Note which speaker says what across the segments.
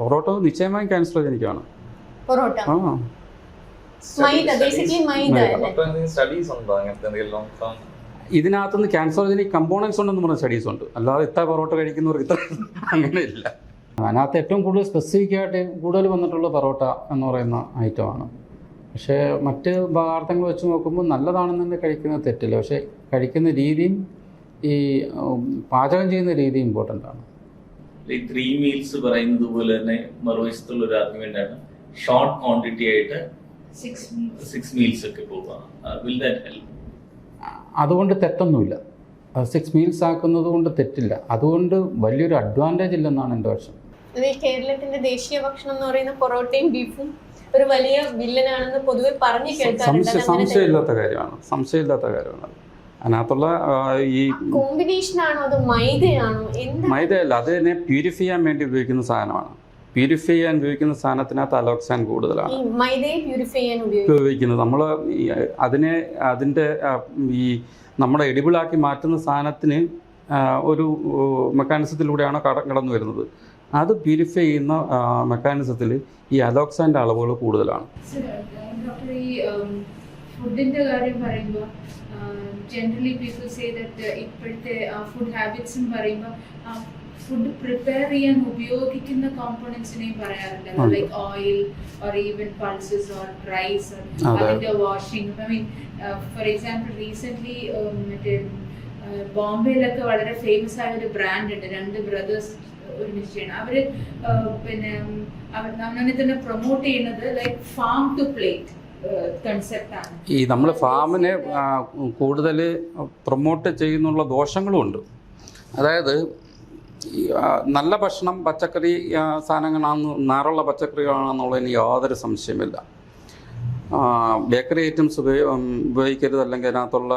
Speaker 1: പൊറോട്ട നിശ്ചയമായും ക്യാൻസറോജനിക്കാണ്.
Speaker 2: പൊറോട്ട
Speaker 1: ആ ഇതിനകത്തുനിന്ന് ക്യാൻസറോജനിക് കമ്പോണൻസ് ഉണ്ടെന്ന് പറഞ്ഞ സ്റ്റഡീസ് ഉണ്ട്. അല്ലാതെ ഇത്ര പൊറോട്ട കഴിക്കുന്നവർക്ക് ഇത്ര അങ്ങനെ ഇല്ല. അതിനകത്ത് ഏറ്റവും കൂടുതൽ സ്പെസിഫിക് ആയിട്ട് കൂടുതൽ വന്നിട്ടുള്ള പൊറോട്ട എന്ന് പറയുന്ന ഐറ്റമാണ്. പക്ഷേ മറ്റ് പദാർത്ഥങ്ങൾ വെച്ച് നോക്കുമ്പോൾ നല്ലതാണെന്ന് തന്നെ കഴിക്കുന്നത് തെറ്റില്ല. പക്ഷേ കഴിക്കുന്ന രീതിയും ഈ പാചകം ചെയ്യുന്ന രീതി ഇമ്പോർട്ടൻ്റ് ആണ്.
Speaker 3: ഈ 3 മീൽസ് പറയുന്നത് പോലെ തന്നെ മറുവശത്തുള്ള ഒരു ആർഗ്യുമെന്റ് ആണ് ഷോർട്ട് ക്വാണ്ടിറ്റി ആയിട്ട് 6 മീൽസ് ഒക്കെ പോവുക. Will that help?
Speaker 1: അതുകൊണ്ട് തെറ്റൊന്നുമില്ല. 6 മീൽസ് ആക്കുന്നത് കൊണ്ട് തെറ്റില്ല. അതുകൊണ്ട് വലിയൊരു അഡ്വാൻറ്റേജ് ഇല്ലെന്നാണ് എൻ്റെ പക്ഷം.
Speaker 2: കേരളത്തിന്റെ ദേശീയ ഭക്ഷണം എന്ന് പറയുന്ന പൊറോട്ടയും ബീഫും ഒരു വലിയ വില്ലനാണെന്ന് പൊതുവെ പറഞ്ഞു കേൾക്കാറുണ്ട്.
Speaker 1: സംശയമില്ലാത്ത കാര്യമാണ്. അതിനകത്തുള്ള ഈ
Speaker 2: കോമ്പിനേഷനാണോ അതോ മൈദയാണോ?
Speaker 1: മൈദയല്ല, അതിനെ പ്യൂരിഫൈ ചെയ്യാൻ വേണ്ടി ഉപയോഗിക്കുന്ന സാധനമാണ്. പ്യൂരിഫൈ ചെയ്യാൻ ഉപയോഗിക്കുന്ന സാധനത്തിനകത്ത് അലോക്സാൻ കൂടുതലാണ് ഉപയോഗിക്കുന്നത്. നമ്മൾ അതിൻ്റെ ഈ നമ്മുടെ എഡിബിളാക്കി മാറ്റുന്ന സാധനത്തിന് ഒരു മെക്കാനിസത്തിലൂടെയാണ് കടന്നു വരുന്നത്. അത് പ്യൂരിഫൈ ചെയ്യുന്ന മെക്കാനിസത്തിൽ ഈ അലോക്സാൻ്റെ അളവുകൾ കൂടുതലാണ്.
Speaker 4: ഫുഡിൻ്റെ കാര്യം പറയുമ്പോൾ ജനറലി പീപ്പിൾ സേ ദാറ്റ് ഇപ്പോഴത്തെ ഫുഡ് ഹാബിറ്റ്സ് എന്ന് പറയുമ്പോൾ ഫുഡ് പ്രിപ്പയർ ചെയ്യാൻ ഉപയോഗിക്കുന്ന കോമ്പോണൻസിനെയും പറയാറുണ്ട്. Like oil or even pulses or rice അതിൻ്റെ washing. I mean for example recently മറ്റേ ബോംബെയിലൊക്കെ വളരെ ഫേമസ് ആയ ഒരു ബ്രാൻഡ് ഉണ്ട്, 2 ബ്രദേഴ്സ് ഒരുമിച്ച് ചെയ്യണം. അവർ പിന്നെ അവനെ തന്നെ പ്രൊമോട്ട് ചെയ്യുന്നത് ലൈക്ക് ഫാം ടു പ്ലേറ്റ് കൺസെപ്റ്റാണ്.
Speaker 1: ഈ നമ്മൾ ഫാമിനെ കൂടുതൽ പ്രൊമോട്ട് ചെയ്യുന്നുള്ള ദോഷങ്ങളും ഉണ്ട്. അതായത് നല്ല ഭക്ഷണം പച്ചക്കറി സാധനങ്ങളാണെന്ന്, നാറുള്ള പച്ചക്കറികളാണെന്നുള്ളതിന് യാതൊരു സംശയമില്ല. ബേക്കറി ഐറ്റംസ് ഉപയോഗിക്കരുത്, അല്ലെങ്കിൽ അതിനകത്തുള്ള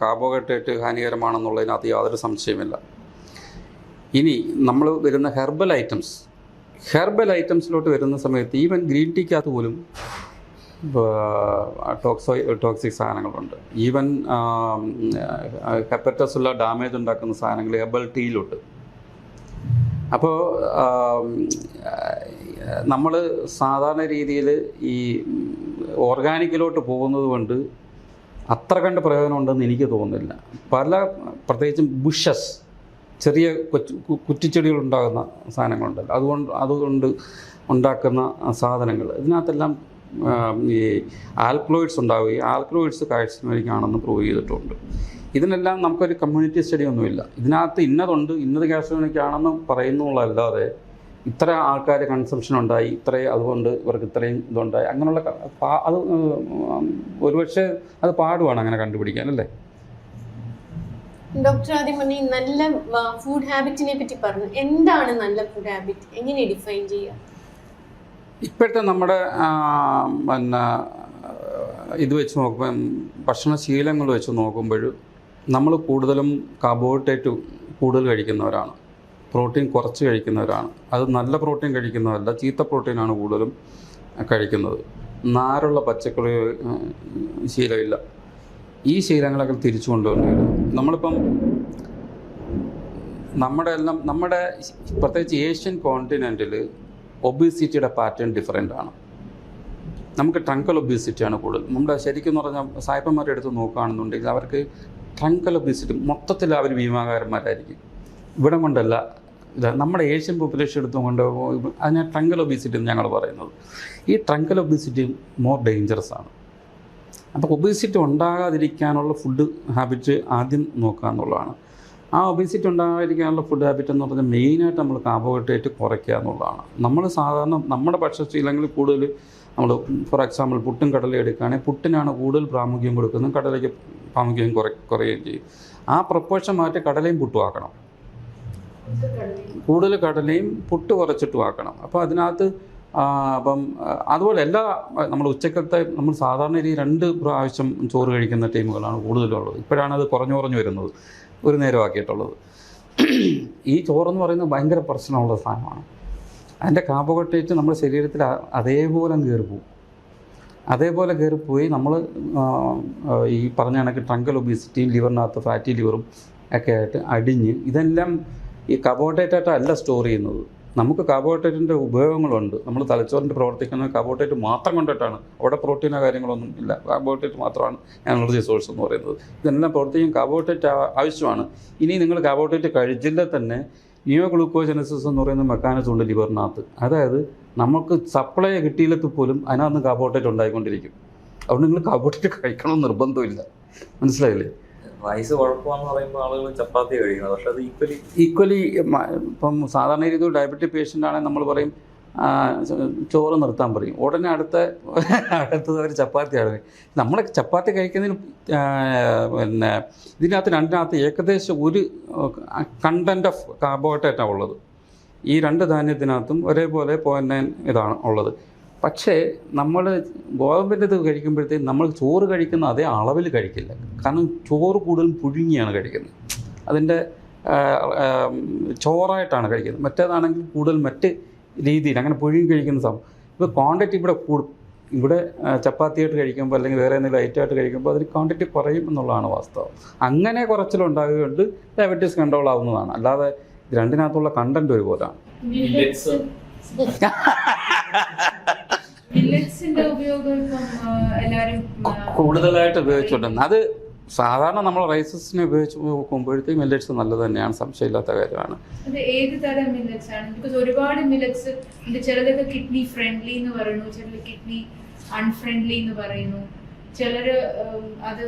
Speaker 1: കാർബോഹൈഡ്രേറ്റ് ഹാനികരമാണെന്നുള്ളതിനകത്ത് യാതൊരു സംശയമില്ല. ഇനി നമ്മൾ വരുന്ന ഹെർബൽ ഐറ്റംസിലോട്ട് വരുന്ന സമയത്ത് ഈവൻ ഗ്രീൻ ടീക്കകത്ത് പോലും ടോക്സിക് സാധനങ്ങളുണ്ട്. ഈവൻ ഹെപ്പറ്റസുള്ള ഡാമേജ് ഉണ്ടാക്കുന്ന സാധനങ്ങൾ ഹെർബൽ ടീയിലുണ്ട്. അപ്പോൾ നമ്മൾ സാധാരണ രീതിയിൽ ഈ ഓർഗാനിക്കിലോട്ട് പോകുന്നത് കൊണ്ട് അത്ര കണ്ട് പ്രയോജനം ഉണ്ടെന്ന് എനിക്ക് തോന്നുന്നില്ല. പ്രത്യേകിച്ചും ബുഷസ്, ചെറിയ കുറ്റിച്ചെടികൾ ഉണ്ടാകുന്ന സാധനങ്ങളുണ്ടല്ലോ, അതുകൊണ്ട് ഉണ്ടാക്കുന്ന സാധനങ്ങൾ, ഇതിനകത്തെല്ലാം ഈ ആൽക്കലോയിഡ്സ് ഉണ്ടാവുകയും ആൽക്കലോയിഡ്സ് കാഴ്ചക്കാണെന്ന് പ്രൂവ് ചെയ്തിട്ടുണ്ട്. ഇതിനെല്ലാം നമുക്കൊരു കമ്മ്യൂണിറ്റി സ്റ്റഡി ഒന്നുമില്ല. ഇതിനകത്ത് ഇന്നത് കാഴ്ചക്കാണെന്ന് പറയുന്നുള്ളതല്ലാതെ ഇത്ര ആൾക്കാർ കൺസംഷൻ ഉണ്ടായി, അതുകൊണ്ട് ഇവർക്ക് ഇത്രയും ഇതുണ്ടായി, അങ്ങനെയുള്ള അത് ഒരുപക്ഷെ അത് പാടുവാണ് അങ്ങനെ കണ്ടുപിടിക്കാൻ, അല്ലേ?
Speaker 2: ഡോക്ടർ ആദ്യം പറഞ്ഞ നല്ല ഫുഡ് ഹാബിറ്റിനെ പറ്റി പറഞ്ഞു. എന്താണ് നല്ല ഫുഡ് ഹാബിറ്റ്? എങ്ങനെ ഡിഫൈൻ ചെയ്യുക?
Speaker 1: ഇപ്പോഴത്തെ നമ്മുടെ ഇത് വെച്ച് നോക്കുമ്പോൾ, ഭക്ഷണശീലങ്ങൾ വെച്ച് നോക്കുമ്പോൾ നമ്മൾ കൂടുതലും കാർബോഹൈഡ്രേറ്റ് കൂടുതൽ കഴിക്കുന്നവരാണ്, പ്രോട്ടീൻ കുറച്ച് കഴിക്കുന്നവരാണ്. അത് നല്ല പ്രോട്ടീൻ കഴിക്കുന്നതല്ല, ചീത്ത പ്രോട്ടീനാണ് കൂടുതലും കഴിക്കുന്നത്. നാരുള്ള പച്ചക്കറി ശീലമില്ല. ഈ ശീലങ്ങളൊക്കെ തിരിച്ചു കൊണ്ടുവന്നു. നമ്മളിപ്പം നമ്മുടെ പ്രത്യേകിച്ച് ഏഷ്യൻ കോണ്ടിനെൻറ്റിൽ ഒബീസിറ്റിയുടെ പാറ്റേൺ ഡിഫറെൻ്റ് ആണ്. നമുക്ക് ട്രങ്കൽ ഒബീസിറ്റിയാണ് കൂടുതൽ. നമ്മുടെ ശരിക്കും പറഞ്ഞാൽ സായിപ്പന്മാരുടെ അടുത്ത് നോക്കുകയാണെന്നുണ്ടെങ്കിൽ അവർക്ക് ട്രങ്കൽ ഒബീസിറ്റി മൊത്തത്തിൽ അവർ ഭീമാകാരന്മാരായിരിക്കും. ഇവിടം കൊണ്ടല്ല, നമ്മുടെ ഏഷ്യൻ പോപ്പുലേഷൻ എടുത്തുകൊണ്ട് അതിനെ ട്രങ്കൽ ഒബീസിറ്റി എന്ന് ഞങ്ങൾ പറയുന്നത്. ഈ ട്രങ്കൽ ഒബീസിറ്റി മോർ ഡേഞ്ചറസ് ആണ്. അപ്പോൾ ഒബീസിറ്റി ഉണ്ടാകാതിരിക്കാനുള്ള ഫുഡ് ഹാബിറ്റ് ആദ്യം നോക്കുക എന്നുള്ളതാണ്. ആ ഒബീസിറ്റി ഉണ്ടാകാതിരിക്കാനുള്ള ഫുഡ് ഹാബിറ്റ് എന്ന് പറഞ്ഞാൽ മെയിനായിട്ട് നമ്മൾ കാർബോഹൈഡ്രേറ്റ് കുറയ്ക്കുക എന്നുള്ളതാണ്. നമ്മൾ സാധാരണ നമ്മുടെ ഭക്ഷണശീലങ്ങളിൽ കൂടുതൽ നമ്മൾ ഫോർ എക്സാമ്പിൾ പുട്ടും കടലയും എടുക്കുകയാണെങ്കിൽ പുട്ടിനാണ് കൂടുതൽ പ്രാമുഖ്യം കൊടുക്കുന്നത്, കടലയ്ക്ക് പ്രാമുഖ്യം കുറയുകയും ചെയ്യും. ആ പ്രൊപ്പോർഷൻ മാറ്റി കടലയും പുട്ടും ആക്കണം, കൂടുതൽ കടലയും പുട്ട് കുറച്ചിട്ടും ആക്കണം. അപ്പോൾ അതിനകത്ത് അപ്പം അതുപോലെ നമ്മൾ ഉച്ചക്കത്തെ നമ്മൾ സാധാരണ രീതി 2 പ്രാവശ്യം ചോറ് കഴിക്കുന്ന ടീമുകളാണ് കൂടുതലുള്ളത്. ഇപ്പോഴാണ് അത് കുറഞ്ഞു വരുന്നത്, ഒരു നേരമാക്കിയിട്ടുള്ളത്. ഈ ചോറെന്ന് പറയുന്നത് ഭയങ്കര പ്രശ്നമുള്ള സാധനമാണ്. അതിൻ്റെ കാർബോഹൈഡ്രേറ്റ് നമ്മുടെ ശരീരത്തിൽ അതേപോലെ കയറിപ്പോയി നമ്മൾ ഈ പറഞ്ഞ കണക്ക് ട്രങ്കൽ ഒബീസിറ്റിയും ലിവറിനകത്ത് ഫാറ്റി ലിവറും ഒക്കെ ആയിട്ട് അടിഞ്ഞ് ഇതെല്ലാം ഈ കാർബോഹൈഡ്രേറ്റായിട്ടല്ല സ്റ്റോർ ചെയ്യുന്നത്, നമുക്ക് കാർബോഹൈഡ്രേറ്റിൻ്റെ ഉപയോഗങ്ങളുണ്ട്. നമ്മൾ തലച്ചോറിൻ്റെ പ്രവർത്തിക്കുന്നത് കാർബോഹൈഡ്രേറ്റ് മാത്രം കൊണ്ടിട്ടാണ്. അവിടെ പ്രോട്ടീനോ കാര്യങ്ങളൊന്നും ഇല്ല, കാർബോഹൈഡ്രേറ്റ് മാത്രമാണ് എനർജി സോഴ്സ് എന്ന് പറയുന്നത്. ഇതെല്ലാം പ്രവർത്തിക്കും കാർബോഹൈഡ്രേറ്റ് ആവശ്യമാണ്. ഇനി നിങ്ങൾ കാർബോഹൈഡ്രേറ്റ് കഴിച്ചില്ല തന്നെ നിയോ ഗ്ലൂക്കോജനസിസ് എന്ന് പറയുന്ന മെക്കാനിസം ഉണ്ട് ലിവറിനകത്ത്. അതായത് നമുക്ക് സപ്ലൈ കിട്ടിയില്ലെങ്കിൽ പോലും അതിനകത്ത് കാർബോഹൈഡ്രേറ്റ് ഉണ്ടായിക്കൊണ്ടിരിക്കും. അതുകൊണ്ട് നിങ്ങൾ കാർബോഹൈഡ്രേറ്റ് കഴിക്കണമെന്ന് നിർബന്ധമില്ല. മനസ്സിലായില്ലേ?
Speaker 5: റൈസ് കുഴപ്പമെന്ന് പറയുമ്പോൾ ആളുകൾ ചപ്പാത്തി കഴിക്കുന്നത്, പക്ഷെ അത്
Speaker 1: ഈക്വലി ഇപ്പം സാധാരണ രീതിയിൽ ഡയബറ്റിക് പേഷ്യൻ്റ് ആണെങ്കിൽ നമ്മൾ പറയും ചോറ് നിർത്താൻ പറയും. ഉടനെ അടുത്തത് അവർ ചപ്പാത്തിയാണ്. നമ്മൾ ചപ്പാത്തി കഴിക്കുന്നതിന് പിന്നെ ഇതിനകത്ത് ഏകദേശം ഒരു കണ്ടൻറ്റ് ഓഫ് കാർബോഹൈഡ്രേറ്റാണ് ഉള്ളത്. ഈ 2 ധാന്യത്തിനകത്തും ഒരേപോലെ 0.9 ഇതാണ് ഉള്ളത്. പക്ഷേ നമ്മൾ ഗോതമ്പിൻ്റെ ഇത് കഴിക്കുമ്പോഴത്തേക്കും നമ്മൾ ചോറ് കഴിക്കുന്ന അതേ അളവിൽ കഴിക്കില്ല. കാരണം ചോറ് കൂടുതലും പുഴുങ്ങിയാണ് കഴിക്കുന്നത്. അതിൻ്റെ ചോറായിട്ടാണ് കഴിക്കുന്നത്. മറ്റേതാണെങ്കിൽ കൂടുതൽ മറ്റ് രീതിയിൽ അങ്ങനെ പുഴുങ്ങി കഴിക്കുന്ന സംഭവം. ഇപ്പോൾ ക്വാണ്ടിറ്റി ഇവിടെ ചപ്പാത്തിയായിട്ട് കഴിക്കുമ്പോൾ അല്ലെങ്കിൽ വേറെ എന്തെങ്കിലും ഐറ്റമായിട്ട് കഴിക്കുമ്പോൾ അതിന് ക്വാണ്ടിറ്റി കുറയും എന്നുള്ളതാണ് വാസ്തവം. അങ്ങനെ കുറച്ചിലുണ്ടാകുകൊണ്ട് ഡയബറ്റീസ് കൺട്രോൾ ആവുന്നതാണ്. അല്ലാതെ രണ്ടിനകത്തുള്ള കണ്ടന്റ് ഒരുപോലെയാണ്.
Speaker 4: മില്ലറ്റ്സിന്റെ ഉപയോഗം ഇപ്പം എല്ലാവരും
Speaker 1: കൂടുതലായിട്ട് ഉപയോഗിച്ചുകൊണ്ടിരുന്നത് അത് സാധാരണ നമ്മൾ റൈസസിനെ ഉപയോഗിച്ച് നോക്കുമ്പോഴത്തേക്കും മില്ലറ്റ്സ് നല്ലത് തന്നെയാണ്, സംശയമില്ലാത്ത കാര്യമാണ്.
Speaker 4: അത് ഏത് തരം മില്ലറ്റ്സ് ആണ്? ബിക്കോസ് ഒരുപാട് മില്ലറ്റ്സ് ഉണ്ട്. ചിലതൊക്കെ കിഡ്നി ഫ്രണ്ട്ലി എന്ന് പറയുന്നു, ചിലർ കിഡ്നി അൺഫ്രണ്ട്ലി എന്ന് പറയുന്നു, ചിലര് അത്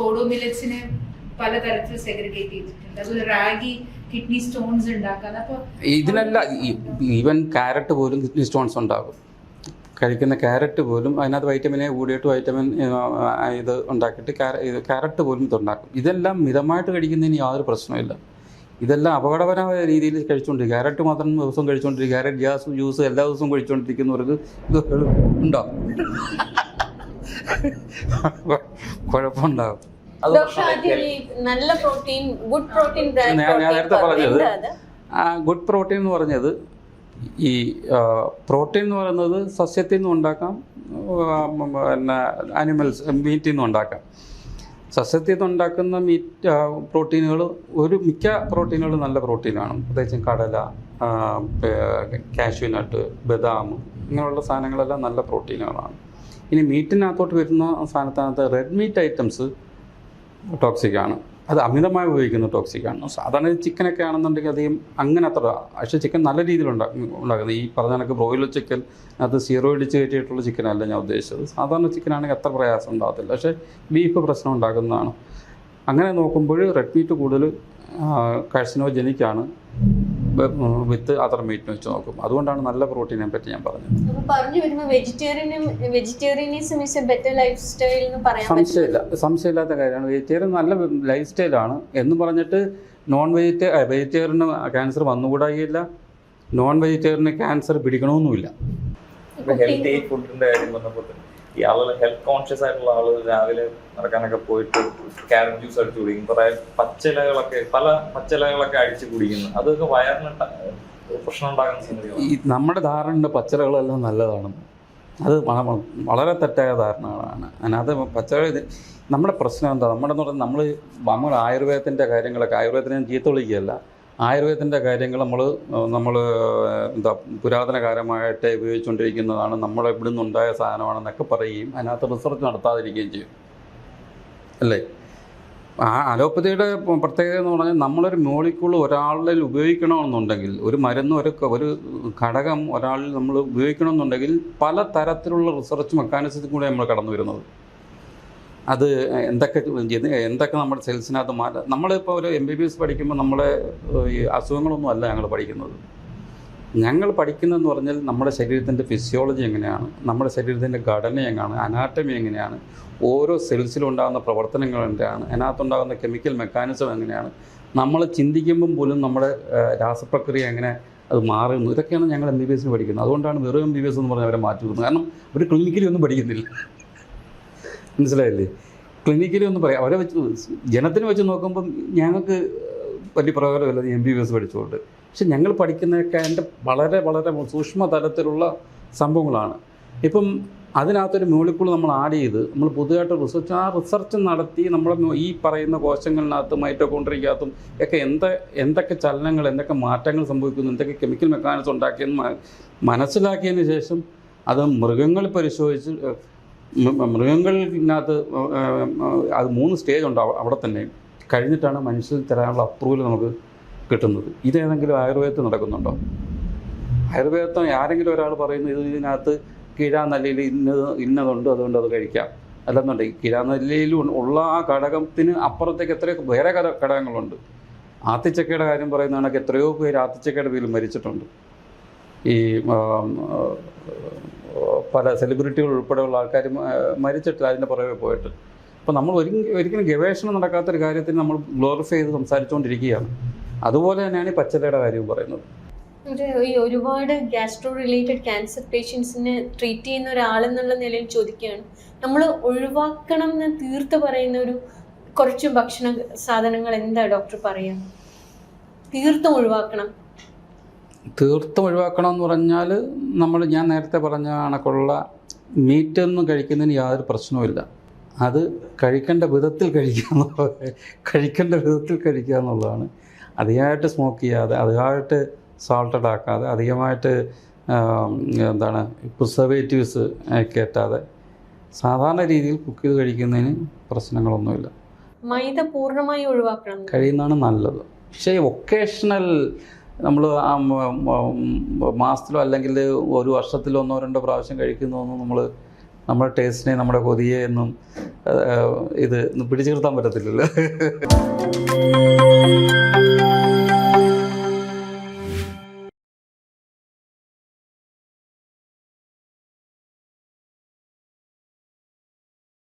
Speaker 4: കോഡോ മില്ലറ്റ്സിനെ പലതരത്തിൽ സെഗ്രിഗേറ്റ് ചെയ്തിട്ടുണ്ട്. അതുപോലെ റാഗി കിഡ്നി സ്റ്റോൺസ് ഉണ്ടാക്കാൻ. അപ്പൊ
Speaker 1: ഇതിനെല്ലാം ഈവൻ ക്യാരറ്റ് പോലും കിഡ്നി സ്റ്റോൺസ് ഉണ്ടാകും. കഴിക്കുന്ന ക്യാരറ്റ് പോലും അതിനകത്ത് വൈറ്റമിൻ എ കൂടിയിട്ട് വൈറ്റമിൻ ഇത് ഉണ്ടാക്കിയിട്ട് ക്യാരറ്റ് പോലും ഇതുണ്ടാക്കും. ഇതെല്ലാം മിതമായിട്ട് കഴിക്കുന്നതിന് യാതൊരു പ്രശ്നമില്ല. ഇതെല്ലാം അപകടകരമായ രീതിയിൽ കഴിച്ചുകൊണ്ടിരിക്കും. ക്യാരറ്റ് മാത്രം ദിവസം കഴിച്ചുകൊണ്ടിരിക്കും, ക്യാരറ്റ് ജ്യൂസ് എല്ലാ ദിവസവും കഴിച്ചുകൊണ്ടിരിക്കുന്നവർക്ക് ഇത് ഉണ്ടാവും, കുഴപ്പമുണ്ടാകും.
Speaker 2: നല്ല പ്രോട്ടീൻ, ഗുഡ് പ്രോട്ടീൻ,
Speaker 1: ഞാൻ നേരത്തെ പറഞ്ഞത് ഗുഡ് പ്രോട്ടീൻ എന്ന് പറഞ്ഞത് ഈ പ്രോട്ടീൻ എന്ന് പറയുന്നത് സസ്യത്തിൽ നിന്നും ഉണ്ടാക്കാം, പിന്നെ ആനിമൽസ് മീറ്റിൽ നിന്നും ഉണ്ടാക്കാം. സസ്യത്തിൽ നിന്ന് ഉണ്ടാക്കുന്ന പ്രോട്ടീനുകൾ മിക്ക പ്രോട്ടീനുകളും നല്ല പ്രോട്ടീനാണ്. പ്രത്യേകിച്ചും കടല, കാഷ്യൂനട്ട്, ബദാം ഇങ്ങനെയുള്ള സാധനങ്ങളെല്ലാം നല്ല പ്രോട്ടീനുകളാണ്. ഇനി മീറ്റിനകത്തോട്ട് വരുന്ന സാധനത്തിനകത്ത് റെഡ് മീറ്റ് ഐറ്റംസ് ടോക്സിക്കാണ്. അത് അമിതമായി ഉപയോഗിക്കുന്ന ടോക്സിക്കാണ്. സാധാരണ ചിക്കനൊക്കെ ആണെന്നുണ്ടെങ്കിൽ അധികം അങ്ങനെ അത്ര, പക്ഷേ ചിക്കൻ നല്ല രീതിയിൽ ഉണ്ടാക്കുന്നത് ഈ പറഞ്ഞ കണക്ക് ബ്രോയിലർ ചിക്കൻ അത് സീറോയിഡിച്ച് കയറ്റിയിട്ടുള്ള ചിക്കനല്ല ഞാൻ ഉദ്ദേശിച്ചത്. സാധാരണ ചിക്കനാണെങ്കിൽ അത്ര പ്രയാസം ഉണ്ടാകത്തില്ല, പക്ഷേ ബീഫ് പ്രശ്നം ഉണ്ടാക്കുന്നതാണ്. അങ്ങനെ നോക്കുമ്പോൾ റെഡ് മീറ്റ് കൂടുതൽ കാർസിനോജനിക്കാണ് വിത്ത് അതർ മീറ്റിനെ വെച്ച് നോക്കും. അതുകൊണ്ടാണ് നല്ല പ്രോട്ടീനെ പറ്റി ഞാൻ പറഞ്ഞത്.
Speaker 2: പറഞ്ഞു വരുമ്പോൾ vegetarianism is A better life style എന്ന് പറയാൻ
Speaker 1: സംശയമില്ലാത്ത കാര്യമാണ്. വെജിറ്റേറിയൻ നല്ല ലൈഫ് സ്റ്റൈലാണ് എന്ന് പറഞ്ഞിട്ട് വെജിറ്റേറിയന് ക്യാൻസർ വന്നുകൂടായില്ല, നോൺ വെജിറ്റേറിയന് ക്യാൻസർ പിടിക്കണമെന്നുമില്ല.
Speaker 5: ഹെൽത്തി ഫുഡിന്റെ കാര്യം പറഞ്ഞപ്പോൾ ഈ ആളുകൾ ഹെൽത്ത് കോൺഷ്യസ് ആയിട്ടുള്ള ആളുകൾ രാവിലെ നടക്കാനൊക്കെ പോയിട്ട് ക്യാരറ്റ് ജ്യൂസ് അടിച്ചു കുടിക്കും, കുറെ പല പച്ചിലകളൊക്കെ അടിച്ചു കുടിക്കുന്നു. അതൊക്കെ വയറിന് പ്രശ്നം ഉണ്ടാകുന്ന സംഗതിയാണ്.
Speaker 1: ഈ നമ്മുടെ ധാരണ പച്ചിലകളെല്ലാം നല്ലതാണെന്ന്, അത് വളരെ തെറ്റായ ധാരണകളാണ്. അതിനകത്ത് പച്ചക്കറി നമ്മുടെ പ്രശ്നം എന്താ, നമ്മുടെ നമ്മൾ ആയുർവേദത്തിൻ്റെ കാര്യങ്ങളൊക്കെ, ആയുർവേദത്തിനെ ചീത്ത വിളിക്കുകയല്ല, ആയുർവേദത്തിൻ്റെ കാര്യങ്ങൾ നമ്മൾ എന്താ പുരാതനകാലമായിട്ട് ഉപയോഗിച്ചുകൊണ്ടിരിക്കുന്നതാണ്, നമ്മളെ ഇവിടെ നിന്നുണ്ടായ സാധനമാണെന്നൊക്കെ പറയുകയും അതിനകത്ത് റിസർച്ച് നടത്താതിരിക്കുകയും ചെയ്യും അല്ലേ. അലോപ്പതിയുടെ പ്രത്യേകത എന്ന് പറഞ്ഞാൽ നമ്മളൊരു മോളിക്യൂൾ ഒരാളിൽ ഉപയോഗിക്കണമെന്നുണ്ടെങ്കിൽ, ഒരു മരുന്ന് ഒരു ഘടകം ഒരാളിൽ നമ്മൾ ഉപയോഗിക്കണമെന്നുണ്ടെങ്കിൽ പല തരത്തിലുള്ള റിസർച്ച് മെക്കാനിസത്തിൽ കൂടെ നമ്മൾ കടന്നു വരുന്നത്. അത് എന്തൊക്കെ നമ്മുടെ സെൽസിനകത്ത് മാറ്റാം. നമ്മളിപ്പോൾ ഒരു MBBS പഠിക്കുമ്പോൾ നമ്മളെ ഈ അസുഖങ്ങളൊന്നും അല്ല ഞങ്ങൾ പഠിക്കുന്നത്. ഞങ്ങൾ പഠിക്കുന്നതെന്ന് പറഞ്ഞാൽ നമ്മുടെ ശരീരത്തിൻ്റെ ഫിസിയോളജി എങ്ങനെയാണ്, നമ്മുടെ ശരീരത്തിൻ്റെ ഘടന എങ്ങനെയാണ്, അനാറ്റമി എങ്ങനെയാണ്, ഓരോ സെൽസിലുണ്ടാകുന്ന പ്രവർത്തനങ്ങൾ എന്താണ്, അതിനകത്തുണ്ടാകുന്ന കെമിക്കൽ മെക്കാനിസം എങ്ങനെയാണ്, നമ്മൾ ചിന്തിക്കുമ്പം പോലും നമ്മുടെ രാസപ്രക്രിയ എങ്ങനെ അത് മാറുന്നു, ഇതൊക്കെയാണ് ഞങ്ങൾ MBBS പഠിക്കുന്നത്. അതുകൊണ്ടാണ് വെറും MBBS എന്ന് പറഞ്ഞാൽ അവരെ മാറ്റി വിടുന്നത്. കാരണം അവർ ക്ലിനിക്കലി ഒന്നും പഠിക്കുന്നില്ല, മനസ്സിലായില്ലേ. ക്ലിനിക്കലി ഒന്നും പറയാം, അവരെ വെച്ച് ജനത്തിന് വെച്ച് നോക്കുമ്പം ഞങ്ങൾക്ക് വലിയ പ്രയോജനമില്ല MBBS പഠിച്ചുകൊണ്ട്. പക്ഷെ ഞങ്ങൾ പഠിക്കുന്നതൊക്കെ അതിൻ്റെ വളരെ വളരെ സൂക്ഷ്മ തലത്തിലുള്ള സംഭവങ്ങളാണ്. ഇപ്പം അതിനകത്തൊരു മോളിക്യൂൾ നമ്മൾ ആഡ് ചെയ്ത് നമ്മൾ പുതുതായിട്ട് റിസർച്ച് നടത്തി നമ്മൾ ഈ പറയുന്ന കോശങ്ങളിനകത്ത് മൈറ്റോകോൺട്രിയക്കകത്തും ഒക്കെ എന്തൊക്കെ ചലനങ്ങൾ, എന്തൊക്കെ മാറ്റങ്ങൾ സംഭവിക്കുന്നു, എന്തൊക്കെ കെമിക്കൽ മെക്കാനിസം ഉണ്ടാക്കിയെന്ന് മനസ്സിലാക്കിയതിന് ശേഷം അത് മൃഗങ്ങൾ പരിശോധിച്ച് മൃഗങ്ങളിനകത്ത് അത് 3 സ്റ്റേജ് ഉണ്ട് അവിടെ തന്നെ കഴിഞ്ഞിട്ടാണ് മനുഷ്യന് തരാനുള്ള അപ്രൂവൽ നമുക്ക് കിട്ടുന്നത്. ഇതേതെങ്കിലും ആയുർവേദത്തിൽ നടക്കുന്നുണ്ടോ? ആയുർവേദത്തിൽ ആരെങ്കിലും ഒരാൾ പറയുന്നു ഇതിനകത്ത് കീഴാനല്ലിയിൽ ഇന്നതുണ്ട് അതുകൊണ്ട് അത് കഴിക്കാം അല്ലെന്നുണ്ടെങ്കിൽ കീഴാനല്ലിയിൽ ഉള്ള ആ ഘടകത്തിന് അപ്പുറത്തേക്ക് എത്രയോ വേറെ ഘടകങ്ങളുണ്ട്. ആത്തിച്ചക്കയുടെ കാര്യം പറയുന്നതാണെങ്കിൽ എത്രയോ പേര് ആത്തിച്ചക്കയുടെ പേരിൽ മരിച്ചിട്ടുണ്ട്. ഈ പല സെലിബ്രിറ്റികൾ ഉൾപ്പെടെയുള്ള ആൾക്കാർ മരിച്ചിട്ട് അതിൻ്റെ പുറകെ പോയിട്ട്. അപ്പോൾ നമ്മൾ ഒരിക്കലും ഗവേഷണം നടക്കാത്തൊരു കാര്യത്തിന് നമ്മൾ ഗ്ലോറിഫൈ ചെയ്ത് സംസാരിച്ചുകൊണ്ടിരിക്കുകയാണ്. അതുപോലെ തന്നെയാണ് ഈ പച്ചിലയുടെ കാര്യവും പറയുന്നത്.
Speaker 2: ഈ ഒരുപാട് ഗാസ്ട്രോ റിലേറ്റഡ് ക്യാൻസർ പേഷ്യൻസിനെ ട്രീറ്റ് ചെയ്യുന്ന ഒരാളെന്നുള്ള നിലയിൽ ചോദിക്കുകയാണ്, നമ്മൾ ഒഴിവാക്കണം എന്ന് തീർത്ത് പറയുന്ന കുറച്ച് ഭക്ഷണ സാധനങ്ങൾ എന്താ ഡോക്ടർ പറയാ? തീർത്തും ഒഴിവാക്കണം എന്ന് പറഞ്ഞാൽ ഞാൻ നേരത്തെ പറഞ്ഞ കണക്കുള്ള മീറ്റൊന്നും കഴിക്കുന്നതിന് യാതൊരു പ്രശ്നവുമില്ല. അത് കഴിക്കേണ്ട വിധത്തിൽ കഴിക്കുക എന്നുള്ളതാണ്. അധികമായിട്ട് സ്മോക്ക് ചെയ്യാതെ, അധികമായിട്ട് സാൾട്ടഡ് ആക്കാതെ, അധികമായിട്ട് പ്രിസർവേറ്റീവ്സ് കയറ്റാതെ സാധാരണ രീതിയിൽ കുക്ക് ചെയ്ത് കഴിക്കുന്നതിന് പ്രശ്നങ്ങളൊന്നുമില്ല. മൈദ പൂർണ്ണമായി ഒഴിവാക്കണം
Speaker 1: കഴിയുന്നതാണ് നല്ലത്. പക്ഷേ ഒക്കേഷണൽ നമ്മൾ മാസത്തിലോ അല്ലെങ്കിൽ ഒരു വർഷത്തിലോ 1-2 പ്രാവശ്യം കഴിക്കുന്നതൊന്നും നമ്മുടെ ടേസ്റ്റിനെ, നമ്മുടെ കൊതിയെ ഒന്നും ഇത് പിടിച്ചു നിർത്താൻ പറ്റത്തില്ലല്ലോ.